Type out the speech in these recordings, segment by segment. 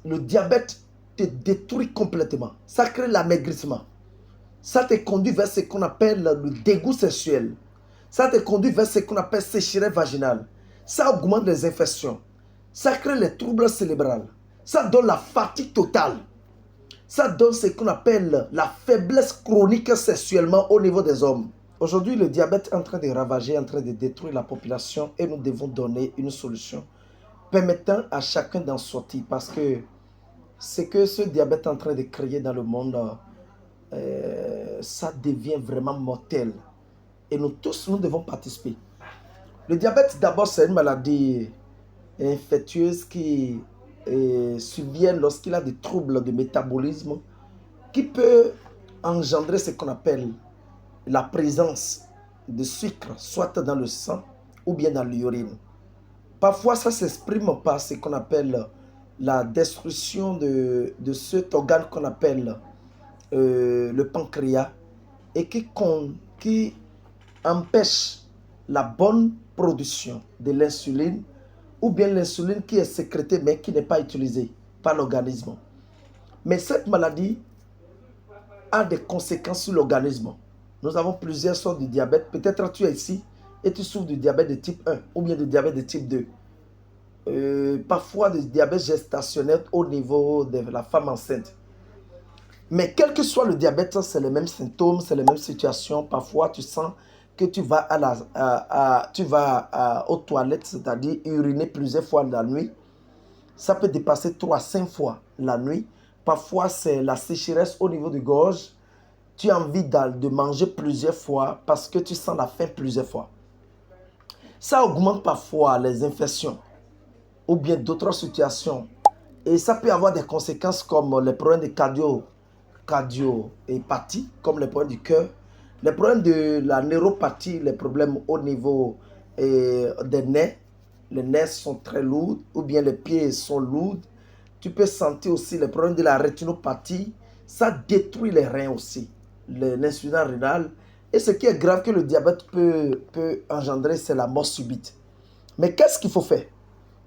le diabète te détruit complètement. Ça crée l'amaigrissement. Ça te conduit vers ce qu'on appelle le dégoût sexuel. Ça te conduit vers ce qu'on appelle sécheresse vaginale. Ça augmente les infections. Ça crée les troubles cérébraux. Ça donne la fatigue totale. Ça donne ce qu'on appelle la faiblesse chronique sexuellement au niveau des hommes. Aujourd'hui, le diabète est en train de ravager, en train de détruire la population et nous devons donner une solution permettant à chacun d'en sortir parce que ce que ce diabète est en train de créer dans le monde, ça devient vraiment mortel. Et nous tous, nous devons participer. Le diabète, d'abord, c'est une maladie infectieuse qui survient lorsqu'il a des troubles de métabolisme qui peut engendrer ce qu'on appelle la présence de sucre, soit dans le sang ou bien dans l'urine. Parfois, ça s'exprime par ce qu'on appelle la destruction de cet organe qu'on appelle le pancréas et qui empêche la bonne production de l'insuline ou bien l'insuline qui est sécrétée mais qui n'est pas utilisée par l'organisme. Mais cette maladie a des conséquences sur l'organisme. Nous avons plusieurs sortes de diabète. Peut-être tu es ici et tu souffres du diabète de type 1 ou bien du diabète de type 2. Parfois du diabète gestationnel au niveau de la femme enceinte. Mais quel que soit le diabète, c'est les mêmes symptômes, c'est les mêmes situations. Parfois, tu sens que tu vas, aux toilettes, c'est-à-dire uriner plusieurs fois la nuit. Ça peut dépasser 3 à 5 fois la nuit. Parfois, c'est la sécheresse au niveau du gorge. Tu as envie de manger plusieurs fois parce que tu sens la faim plusieurs fois. Ça augmente parfois les infections ou bien d'autres situations. Et ça peut avoir des conséquences comme les problèmes de cardio-hépatie, comme les problèmes du cœur, les problèmes de la neuropathie, les problèmes au niveau des nerfs. Les nerfs sont très lourds ou bien les pieds sont lourds. Tu peux sentir aussi les problèmes de la rétinopathie. Ça détruit les reins aussi, l'insuffisance rénale. Et ce qui est grave que le diabète peut engendrer, c'est la mort subite. Mais qu'est-ce qu'il faut faire?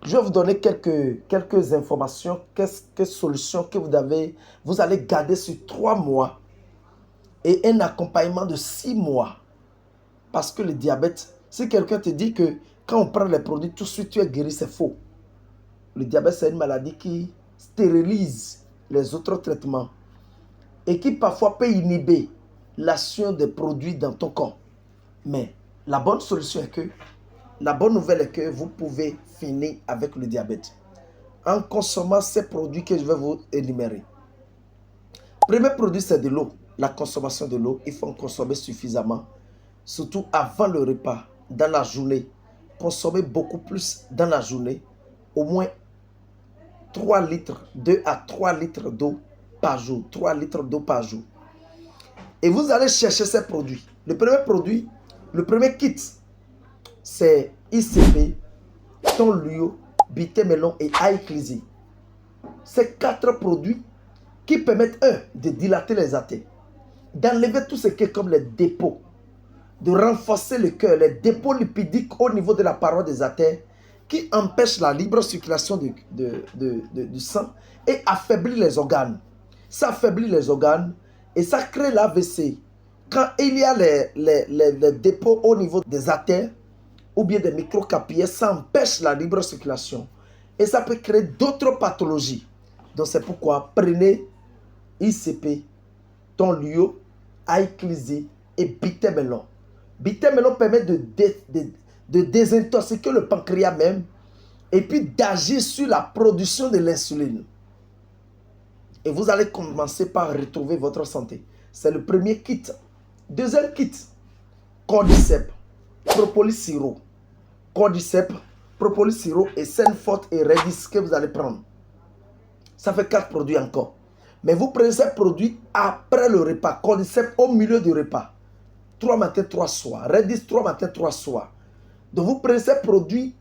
Je vais vous donner quelques informations, quelques solutions que vous allez garder sur 3 mois et un accompagnement de 6 mois. Parce que le diabète, si quelqu'un te dit que quand on prend les produits, tout de suite tu es guéri, c'est faux. Le diabète, c'est une maladie qui stérilise les autres traitements et qui parfois peut inhiber l'action des produits dans ton corps. Mais la bonne solution est que, la bonne nouvelle est que vous pouvez finir avec le diabète en consommant ces produits que je vais vous énumérer. Premier produit, c'est de l'eau. La consommation de l'eau, il faut en consommer suffisamment, surtout avant le repas, dans la journée. Consommez beaucoup plus dans la journée, au moins 3 litres, 2 à 3 litres d'eau par jour. 3 litres d'eau par jour. Et vous allez chercher ces produits. Le premier produit, le premier kit, c'est ICP, Tonluo, Bité-Melon et Aïklizi. Ces 4 produits qui permettent, de dilater les artères, d'enlever tout ce qui est comme les dépôts, de renforcer le cœur, les dépôts lipidiques au niveau de la paroi des artères, qui empêchent la libre circulation du sang et affaiblit les organes. Ça affaiblit les organes et ça crée l'AVC. Quand il y a les dépôts au niveau des artères ou bien des microcapillaires, ça empêche la libre circulation et ça peut créer d'autres pathologies. Donc c'est pourquoi prenez ICP, Tonluo, Aïklizi et Bité-Melon. Bité-Melon permet de désintoxiquer le pancréas même et puis d'agir sur la production de l'insuline. Et vous allez commencer par retrouver votre santé. C'est le premier kit. Deuxième kit, Cordyceps, Propolis Sirop. Cordyceps, Propolis Sirop et Senfort et Redis que vous allez prendre. Ça fait 4 produits encore. Mais vous prenez ces produits après le repas. Cordyceps au milieu du repas. 3 matins, 3 soirs. Redis 3 matins, 3 soirs. Donc vous prenez ces produits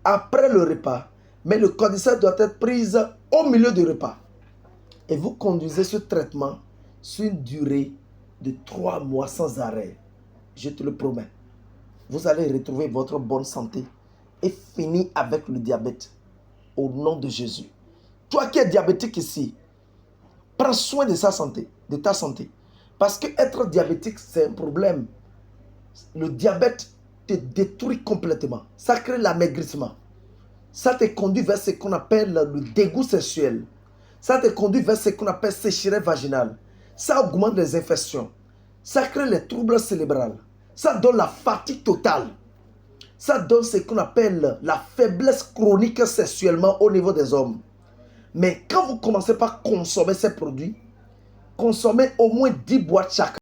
après le repas. Mais le cordyceps doit être pris au milieu du repas. Et vous conduisez ce traitement sur une durée de 3 mois sans arrêt. Je te le promets. Vous allez retrouver votre bonne santé et finir avec le diabète. Au nom de Jésus. Toi qui es diabétique ici, prends soin de sa santé, de ta santé. Parce que être diabétique, c'est un problème. Le diabète te détruit complètement. Ça crée l'amaigrissement. Ça te conduit vers ce qu'on appelle le dégoût sexuel. Ça te conduit vers ce qu'on appelle sécheresse vaginale. Ça augmente les infections. Ça crée les troubles cérébraux. Ça donne la fatigue totale. Ça donne ce qu'on appelle la faiblesse chronique sexuellement au niveau des hommes. Mais quand vous commencez par consommer ces produits, consommez au moins 10 boîtes chaque.